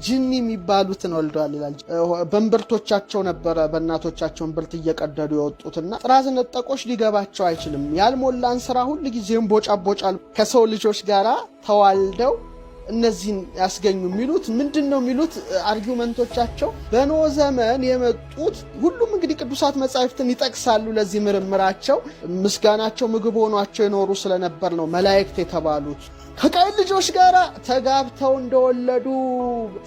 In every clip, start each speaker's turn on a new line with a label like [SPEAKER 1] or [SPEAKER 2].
[SPEAKER 1] ጂኒ የሚባሉትን ወልደዋል ይላል። በእንብርቶቻቸው ነበረ በእናቶቻቸው እንብርት እየቀደዱ የወጡትና ጥራዝ ነጠቆች ሊገባቸው አይችልም። ያልሞላን ስራ ሁሉ ጊዜም ቦጫቦጫል ከሰው ልጆች ጋራ ተዋልደው እነዚህን ያስገኙ የሚሉት ምንድነው የሚሉት አርጊውመንቶቻቸው በኖህ ዘመን የመጡት ሁሉም እንግዲህ ቅዱሳት መጻሕፍትን ይጠቅሳሉ። ለዚህ ምርምራቸው ምስጋናቸው ምግብ ሆኗቸው የኖሩ ስለነበር ነው መላእክት የተባሉት። ከቃየል ልጆች ጋር ተጋብተው እንደወለዱ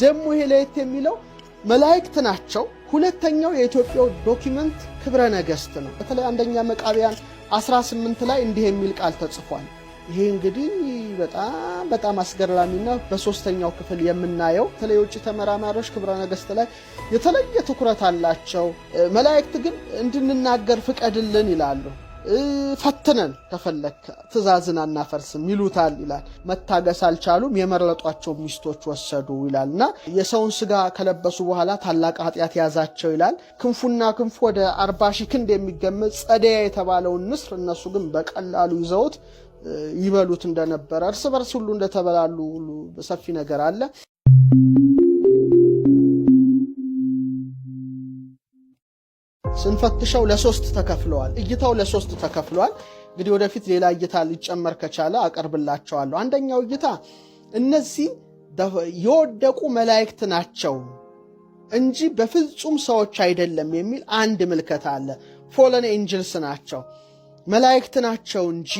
[SPEAKER 1] ደሞ ይሄ ለየት የሚለው መላእክት ናቸው። ሁለተኛው የኢትዮጵያው ዶክመንት ክብረ ነገስት ነው። በተለይ አንደኛ መቃብያን 18 ላይ እንዲህ የሚል ቃል ተጽፏል። ይሄ እንግዲህ በጣም አስገራሚና በሶስተኛው ክፍል የምናየው በተለይ የውጭ ተመራማሪዎች ክብረ ነገስት ላይ የተለየ ትኩረት አላቸው። መላእክት ግን እንድንናገር ፍቀድልን ይላሉ። ፈትነን ከፈለክ ትእዛዝን አናፈርስም ይሉታል ይላል። መታገስ አልቻሉም፣ የመረጧቸው ሚስቶች ወሰዱ ይላልና የሰውን ስጋ ከለበሱ በኋላ ታላቅ ኃጢአት ያዛቸው ይላል። ክንፉና ክንፉ ወደ 40,000 ክንድ የሚገመት ጸደያ የተባለውን ንስር እነሱ ግን በቀላሉ ይዘውት ይበሉት እንደነበረ እርስ በርስ ሁሉ እንደተበላሉ ሰፊ ነገር አለ። ስንፈትሸው ለሶስት ተከፍለዋል። እይታው ለሶስት ተከፍለዋል። እንግዲህ ወደፊት ሌላ እይታ ሊጨመር ከቻለ አቀርብላቸዋለሁ። አንደኛው እይታ እነዚህ የወደቁ መላእክት ናቸው እንጂ በፍጹም ሰዎች አይደለም የሚል አንድ ምልከታ አለ። ፎለን ኤንጅልስ ናቸው መላእክት ናቸው እንጂ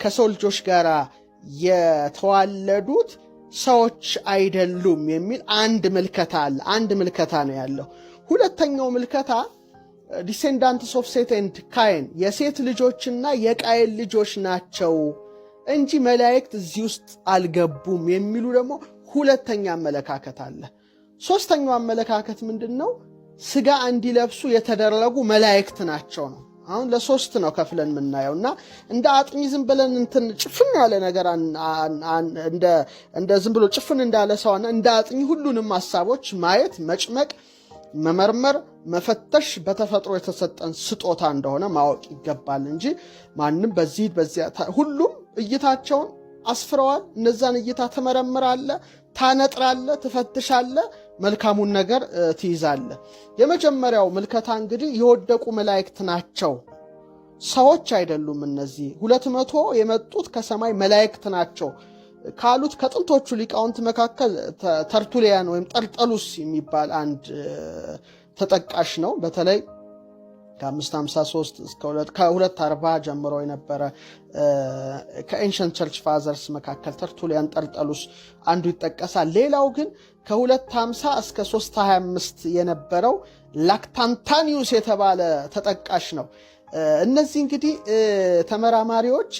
[SPEAKER 1] ከሰው ልጆች ጋር የተዋለዱት ሰዎች አይደሉም የሚል አንድ ምልከታ አለ። አንድ ምልከታ ነው ያለው። ሁለተኛው ምልከታ ዲሴንዳንትስ ኦፍ ሴት ኤንድ ካይን የሴት ልጆችና የቃየል ልጆች ናቸው እንጂ መላእክት እዚህ ውስጥ አልገቡም የሚሉ ደግሞ ሁለተኛ አመለካከት አለ። ሶስተኛው አመለካከት ምንድነው? ስጋ እንዲለብሱ የተደረጉ መላእክት ናቸው ነው። አሁን ለሶስት ነው ከፍለን የምናየውና እንደ አጥኚ ዝም ብለን እንትን ጭፍን ያለ ነገር እንደ ዝም ብሎ ጭፍን እንዳለ ሰውና እንደ አጥኚ ሁሉንም ሐሳቦች ማየት መጭመቅ መመርመር መፈተሽ በተፈጥሮ የተሰጠን ስጦታ እንደሆነ ማወቅ ይገባል እንጂ ማንም በዚያ ሁሉም እይታቸውን አስፍረዋል። እነዛን እይታ ተመረምራለ፣ ታነጥራለ፣ ትፈትሻለ፣ መልካሙን ነገር ትይዛለ። የመጀመሪያው ምልከታ እንግዲህ የወደቁ መላእክት ናቸው፣ ሰዎች አይደሉም። እነዚህ 200 የመጡት ከሰማይ መላእክት ናቸው ካሉት ከጥንቶቹ ሊቃውንት መካከል ተርቱሊያን ወይም ጠርጠሉስ የሚባል አንድ ተጠቃሽ ነው። በተለይ ከ553 እስከ 240 ጀምሮ የነበረ ከኤንሸንት ቸርች ፋዘርስ መካከል ተርቱሊያን ጠርጠሉስ አንዱ ይጠቀሳል። ሌላው ግን ከ250 እስከ 325 የነበረው ላክታንታኒዩስ የተባለ ተጠቃሽ ነው። እነዚህ እንግዲህ ተመራማሪዎች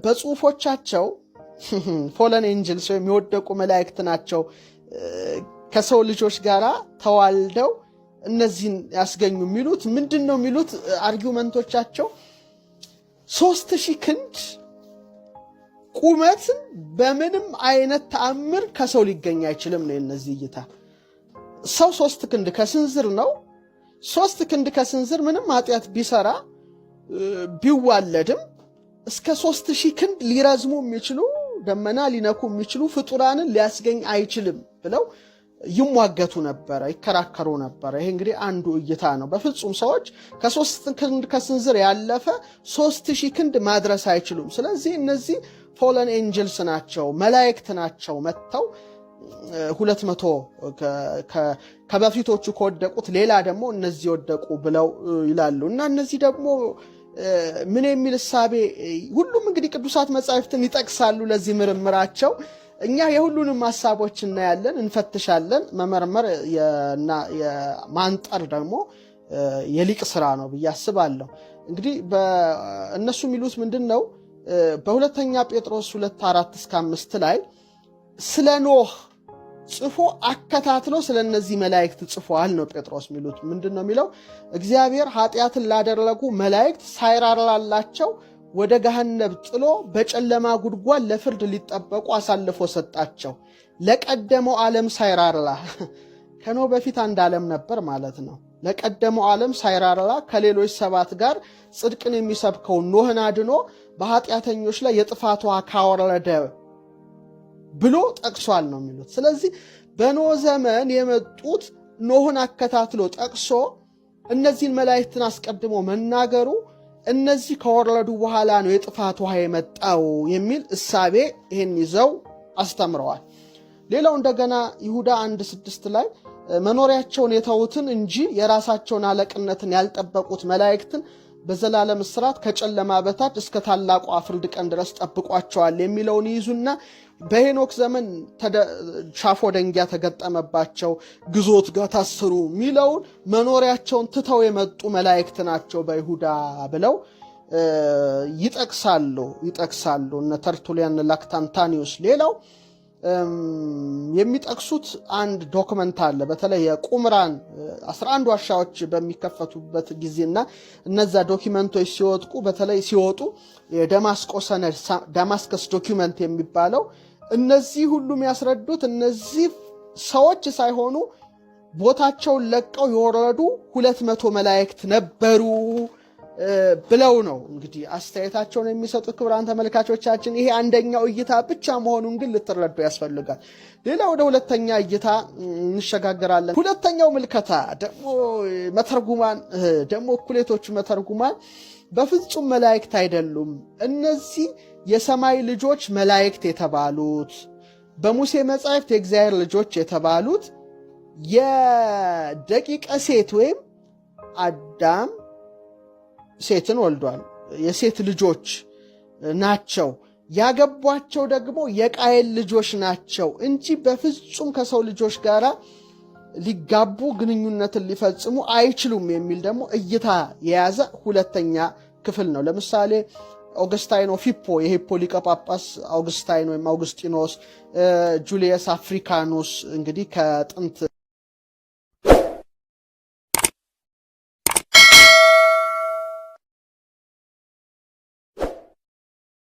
[SPEAKER 1] በጽሁፎቻቸው ፎለን ኤንጅልስ ወይም የወደቁ መላእክት ናቸው ከሰው ልጆች ጋር ተዋልደው እነዚህን ያስገኙ የሚሉት ምንድነው የሚሉት አርጊውመንቶቻቸው 3000 ክንድ ቁመት በምንም አይነት ተአምር ከሰው ሊገኝ አይችልም ነው የነዚህ እይታ። ሰው 3 ክንድ ከስንዝር ነው። 3 ክንድ ከስንዝር ምንም ኃጢአት ቢሰራ ቢዋለድም እስከ 3000 ክንድ ሊረዝሙ የሚችሉ ደመና ሊነኩ የሚችሉ ፍጡራንን ሊያስገኝ አይችልም ብለው ይሟገቱ ነበረ፣ ይከራከሩ ነበረ። ይሄ እንግዲህ አንዱ እይታ ነው። በፍጹም ሰዎች ከ3 ክንድ ከስንዝር ያለፈ 3000 ክንድ ማድረስ አይችሉም። ስለዚህ እነዚህ ፎለን ኤንጅልስ ናቸው፣ መላእክት ናቸው መጥተው 200 ከበፊቶቹ ከወደቁት ሌላ ደግሞ እነዚህ ወደቁ ብለው ይላሉ። እና እነዚህ ደግሞ ምን የሚል እሳቤ ሁሉም እንግዲህ ቅዱሳት መጻሕፍትን ይጠቅሳሉ ለዚህ ምርምራቸው። እኛ የሁሉንም ሐሳቦች እናያለን፣ እንፈትሻለን። መመርመር እና የማንጠር ደግሞ የሊቅ ስራ ነው ብዬ አስባለሁ። እንግዲህ እነሱ የሚሉት ምንድነው? በሁለተኛ ጴጥሮስ 2:4-5 ላይ ስለ ኖህ ጽፎ አከታትሎ ስለነዚህ መላእክት ጽፏል ነው ጴጥሮስ የሚሉት። ምንድነው የሚለው? እግዚአብሔር ኃጢአትን ላደረጉ መላእክት ሳይራራላቸው ወደ ገሃነም ጥሎ በጨለማ ጉድጓድ ለፍርድ ሊጠበቁ አሳልፎ ሰጣቸው። ለቀደመው ዓለም ሳይራራ ከኖህ በፊት አንድ ዓለም ነበር ማለት ነው። ለቀደመው ዓለም ሳይራራ ከሌሎች 7 ጋር ጽድቅን የሚሰብከው ኖህን አድኖ በኃጢአተኞች ላይ የጥፋት ውሃ ካወረደ ብሎ ጠቅሷል ነው የሚሉት። ስለዚህ በኖህ ዘመን የመጡት ኖህን አከታትሎ ጠቅሶ እነዚህን መላእክትን አስቀድሞ መናገሩ እነዚህ ከወረዱ በኋላ ነው የጥፋት ውሃ የመጣው የሚል እሳቤ ይህን ይዘው አስተምረዋል። ሌላው እንደገና ይሁዳ 1:6 ላይ መኖሪያቸውን የተዉትን እንጂ የራሳቸውን አለቅነትን ያልጠበቁት መላእክትን በዘላለም እስራት ከጨለማ በታች እስከ ታላቁ ፍርድ ቀን ድረስ ጠብቋቸዋል የሚለውን ይዙና በሄኖክ ዘመን ሻፎ ደንጊያ ተገጠመባቸው፣ ግዞት ጋር ታስሩ ሚለውን መኖሪያቸውን ትተው የመጡ መላእክት ናቸው በይሁዳ ብለው ይጠቅሳሉ እነ ተርቱሊያን ላክታንታኒዩስ። ሌላው የሚጠቅሱት አንድ ዶክመንት አለ። በተለይ የቁምራን 11 ዋሻዎች በሚከፈቱበት ጊዜና እነዛ ዶክመንቶች ሲወጡ የደማስቆ ሰነድ ዳማስከስ ዶክመንት የሚባለው እነዚህ ሁሉ የሚያስረዱት እነዚህ ሰዎች ሳይሆኑ ቦታቸውን ለቀው የወረዱ 200 መላእክት ነበሩ ብለው ነው እንግዲህ አስተያየታቸውን የሚሰጡ። ክቡራን ተመልካቾቻችን ይሄ አንደኛው እይታ ብቻ መሆኑን ግን ልትረዱ ያስፈልጋል። ሌላ ወደ ሁለተኛ እይታ እንሸጋገራለን። ሁለተኛው ምልከታ ደግሞ እኩሌቶቹ መተርጉማን በፍጹም መላእክት አይደሉም። እነዚህ የሰማይ ልጆች መላእክት የተባሉት በሙሴ መጻሕፍት የእግዚአብሔር ልጆች የተባሉት የደቂቀ ሴት ወይም አዳም ሴትን ወልዷል፣ የሴት ልጆች ናቸው። ያገቧቸው ደግሞ የቃየል ልጆች ናቸው እንጂ በፍጹም ከሰው ልጆች ጋር ሊጋቡ ግንኙነትን ሊፈጽሙ አይችሉም የሚል ደግሞ እይታ የያዘ ሁለተኛ ክፍል ነው። ለምሳሌ ኦገስታይን ኦፍ ሂፖ የሂፖ ሊቀ ጳጳስ አውግስታይን ወይም አውግስጢኖስ፣ ጁልየስ አፍሪካኑስ እንግዲህ ከጥንት